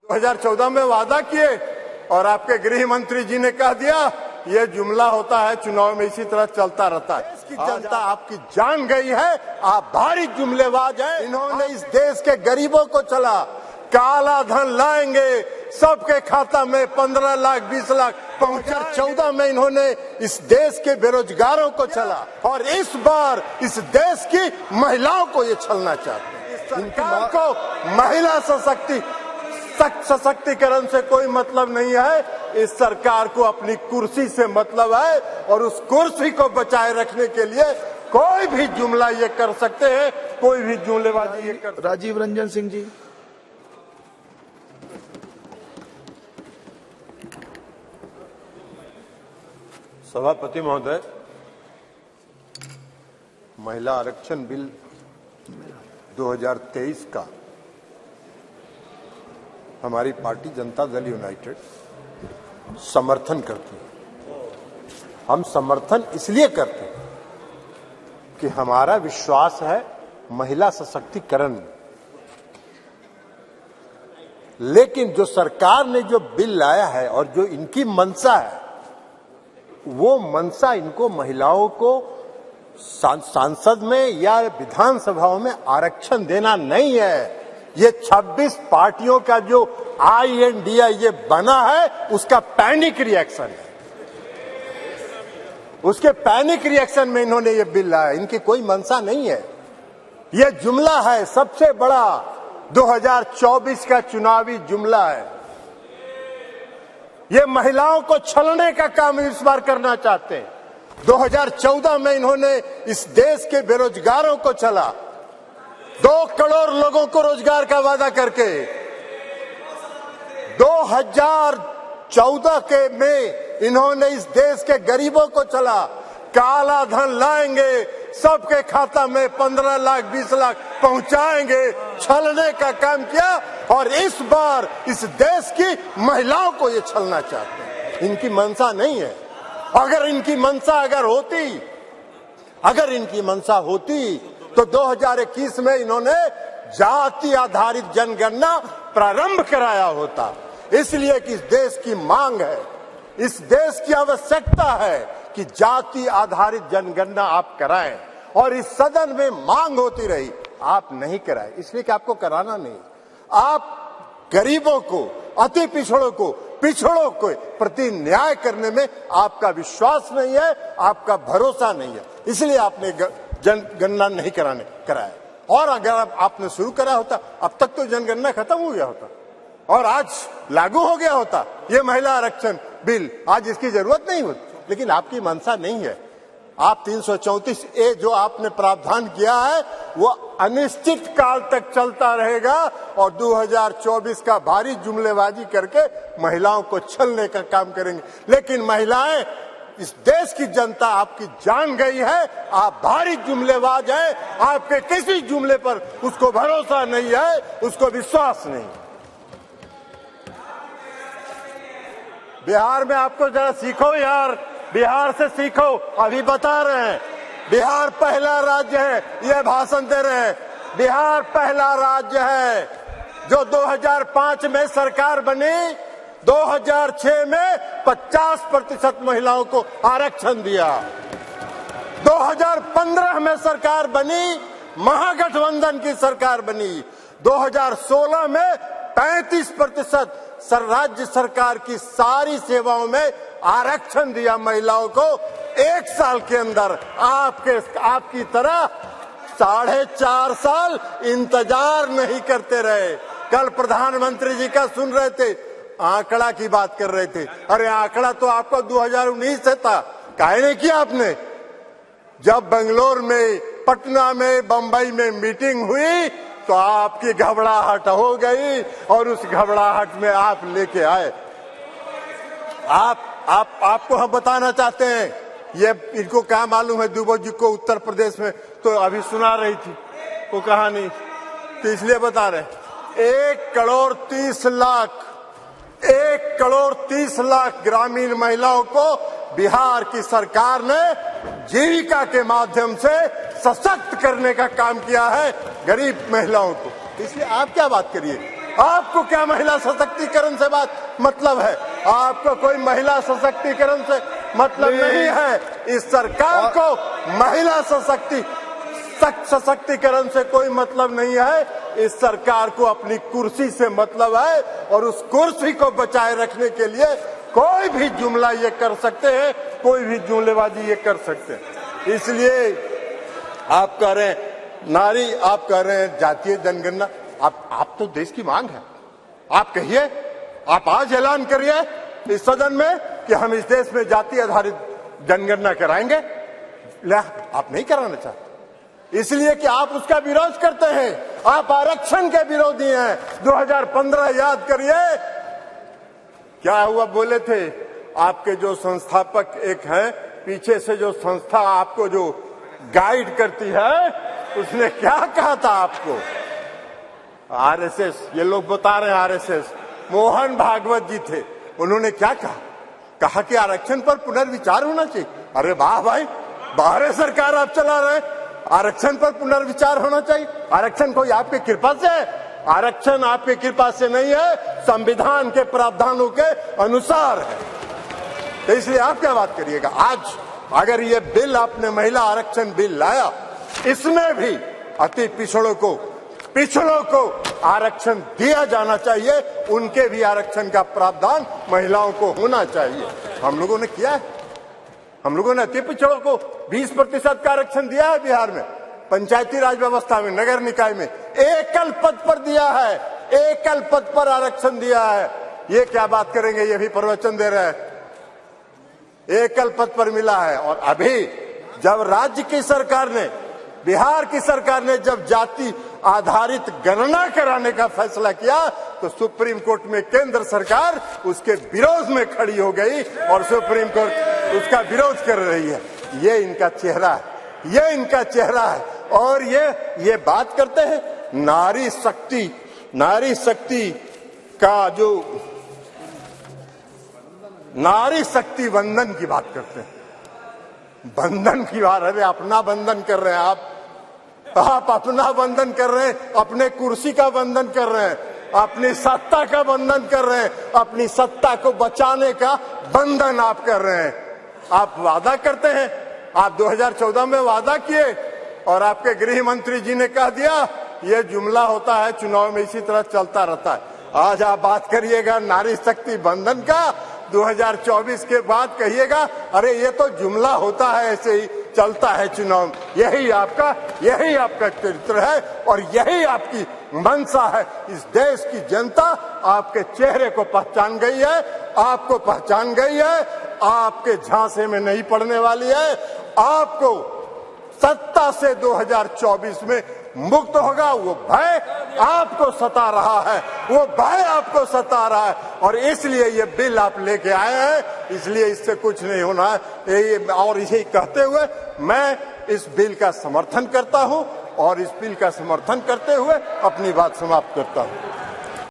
2014 में वादा किए और आपके गृह मंत्री जी ने कह दिया ये जुमला होता है चुनाव में, इसी तरह चलता रहता है। इसकी जनता आपकी जान गई है, आप भारी जुमलेबाज हैं। इन्होंने इस देश के गरीबों को चला काला धन लाएंगे, सबके खाता में 15 लाख 20 लाख पहुंचा। 14 में इन्होंने इस देश के बेरोजगारों को चला और इस बार इस देश की महिलाओं को ये छलना चाहते हैं। सरकार को महिला सशक्तिकरण से कोई मतलब नहीं है, इस सरकार को अपनी कुर्सी से मतलब है और उस कुर्सी को बचाए रखने के लिए कोई भी जुमला ये कर सकते हैं, कोई भी जुमलेबाजी ये कर। राजीव रंजन सिंह जी। सभापति महोदय, महिला आरक्षण बिल 2023 का हमारी पार्टी जनता दल यूनाइटेड समर्थन करती है। हम समर्थन इसलिए करते हैं कि हमारा विश्वास है महिला सशक्तिकरण में। लेकिन जो सरकार ने जो बिल लाया है और जो इनकी मंशा है, वो मंशा इनको महिलाओं को सांसद में या विधानसभाओं में आरक्षण देना नहीं है। ये 26 पार्टियों का जो INDA ये बना है, उसका पैनिक रिएक्शन है। उसके पैनिक रिएक्शन में इन्होंने ये बिल लाया, इनकी कोई मंशा नहीं है। ये जुमला है, सबसे बड़ा 2024 का चुनावी जुमला है। ये महिलाओं को छलने का काम इस बार करना चाहते हैं। 2014 में इन्होंने इस देश के बेरोजगारों को चला 2 करोड़ लोगों को रोजगार का वादा करके 2014 के में इन्होंने इस देश के गरीबों को चला काला धन लाएंगे, सबके खाता में 15 लाख 20 लाख पहुंचाएंगे, छलने का काम किया और इस बार इस देश की महिलाओं को ये छलना चाहते हैं। इनकी मंशा नहीं है। अगर इनकी मंशा होती तो 2021 में इन्होंने जाति आधारित जनगणना प्रारंभ कराया होता। इसलिए कि इस देश की मांग है, इस देश की आवश्यकता है कि जाति आधारित जनगणना आप कराएं और इस सदन में मांग होती रही, आप नहीं कराए। इसलिए कि आपको कराना नहीं, आप गरीबों को, अति पिछड़ों को प्रति न्याय करने में आपका विश्वास नहीं है, आपका भरोसा नहीं है। इसलिए आपने जनगणना नहीं कराया। और अगर आपने शुरू करा होता, अब तक तो जनगणना खत्म हो गया होता और आज लागू हो गया होता ये महिला आरक्षण बिल, आज इसकी जरूरत नहीं होती। लेकिन आपकी मंशा नहीं है। आप 334A जो आपने प्रावधान किया है वो अनिश्चित काल तक चलता रहेगा और 2024 का भारी जुमलेबाजी करके महिलाओं को छलने का काम करेंगे। लेकिन महिलाएं, इस देश की जनता आपकी जान गई है, आप भारी जुमलेबाज हैं। आपके किसी जुमले पर उसको भरोसा नहीं है, उसको विश्वास नहीं। बिहार में आपको जरा सीखो यार, बिहार से सीखो। अभी बता रहे हैं बिहार पहला राज्य है, ये भाषण दे रहे हैं। बिहार पहला राज्य है जो 2005 में सरकार बनी, 2006 में 50% महिलाओं को आरक्षण दिया। 2015 में सरकार बनी, महागठबंधन की सरकार बनी। 2016 में 35% राज्य सरकार की सारी सेवाओं में आरक्षण दिया महिलाओं को। 1 साल के अंदर आपकी तरह 4.5 साल इंतजार नहीं करते रहे। कल प्रधानमंत्री जी का सुन रहे थे, आंकड़ा की बात कर रहे थे। अरे आंकड़ा तो आपका 2019 से था, काहे नहीं किया आपने? जब बेंगलोर में, पटना में, बंबई में मीटिंग हुई तो आपकी घबराहट हो गई और उस घबराहट में आप लेके आए। आपको हम बताना चाहते हैं, ये इनको क्या मालूम है दुबे जी को उत्तर प्रदेश में तो अभी सुना रही थी वो कहानी, तो इसलिए बता रहे। 1 करोड़ 30 लाख ग्रामीण महिलाओं को बिहार की सरकार ने जीविका के माध्यम से सशक्त करने का काम किया है, गरीब महिलाओं को। इसलिए आप क्या बात करिए, आपको क्या महिला सशक्तिकरण से बात मतलब है? आपको कोई महिला सशक्तिकरण से मतलब नहीं है। इस सरकार को महिला सशक्तिकरण से कोई मतलब नहीं है। इस सरकार को अपनी कुर्सी से मतलब है और उस कुर्सी को बचाए रखने के लिए कोई भी जुमला ये कर सकते हैं, कोई भी जुमलेबाजी ये कर सकते हैं। इसलिए आप कह रहे हैं नारी, आप कह रहे हैं जातीय जनगणना, आप तो देश की मांग है, आप कहिए, आप आज ऐलान करिए इस सदन में कि हम इस देश में जाति आधारित जनगणना कराएंगे। आप नहीं कराना चाहते इसलिए कि आप उसका विरोध करते हैं, आप आरक्षण के विरोधी हैं। 2015 याद करिए क्या हुआ, बोले थे आपके जो संस्थापक एक हैं, पीछे से जो संस्था आपको जो गाइड करती है, उसने क्या कहा था आपको? आरएसएस, ये लोग बता रहे हैं आरएसएस, मोहन भागवत जी थे, उन्होंने क्या कहा कि आरक्षण पर पुनर्विचार होना चाहिए। अरे वाह भाई, बाहर सरकार आप चला रहे हैं, आरक्षण पर पुनर्विचार होना चाहिए। आरक्षण कोई आपकी कृपा से है? आरक्षण आपकी कृपा से नहीं है, संविधान के प्रावधानों के अनुसार है। तो इसलिए आप क्या बात करिएगा? आज अगर ये बिल, आपने महिला आरक्षण बिल लाया, इसमें भी अति पिछड़ों को आरक्षण दिया जाना चाहिए, उनके भी आरक्षण का प्रावधान महिलाओं को होना चाहिए। हम लोगों ने किया है, हम लोगों ने अति पिछड़ों को 20% का आरक्षण दिया है बिहार में, पंचायती राज व्यवस्था में, नगर निकाय में एकल पद पर दिया है, एकल पद पर आरक्षण दिया है। ये क्या बात करेंगे, ये भी प्रवचन दे रहे हैं, एकल पद पर मिला है। और अभी जब राज्य की सरकार ने, बिहार की सरकार ने जब जाति आधारित गणना कराने का फैसला किया, तो सुप्रीम कोर्ट में केंद्र सरकार उसके विरोध में खड़ी हो गई और सुप्रीम कोर्ट उसका विरोध कर रही है। ये इनका चेहरा है, ये इनका चेहरा है। और ये बात करते हैं नारी शक्ति का, जो नारी शक्ति वंदन की बात करते हैं, बंधन की बात। अरे अपना बंधन कर रहे हैं आप अपना बंधन कर रहे हैं, अपने कुर्सी का बंधन कर रहे हैं, अपनी सत्ता का बंधन कर रहे हैं, अपनी सत्ता को बचाने का बंधन आप कर रहे हैं। आप वादा करते हैं, आप 2014 में वादा किए और आपके गृह मंत्री जी ने कह दिया ये जुमला होता है, चुनाव में इसी तरह चलता रहता है। आज आप बात करिएगा नारी शक्ति बंधन का, 2024 के बाद कहिएगा अरे ये तो जुमला होता है, ऐसे ही चलता है चुनाव। यही आपका चरित्र है और यही आपकी मंशा है। इस देश की जनता आपके चेहरे को पहचान गई है, आपको पहचान गई है, आपके झांसे में नहीं पड़ने वाली है। आपको सत्ता से 2024 में मुक्त होगा, वो भय आपको सता रहा है, वो भय आपको सता रहा है। और इसलिए ये बिल आप लेके आए हैं, इसलिए इससे कुछ नहीं होना है। और इसे कहते हुए मैं इस बिल का समर्थन करता हूं और इस बिल का समर्थन करते हुए अपनी बात समाप्त करता हूं।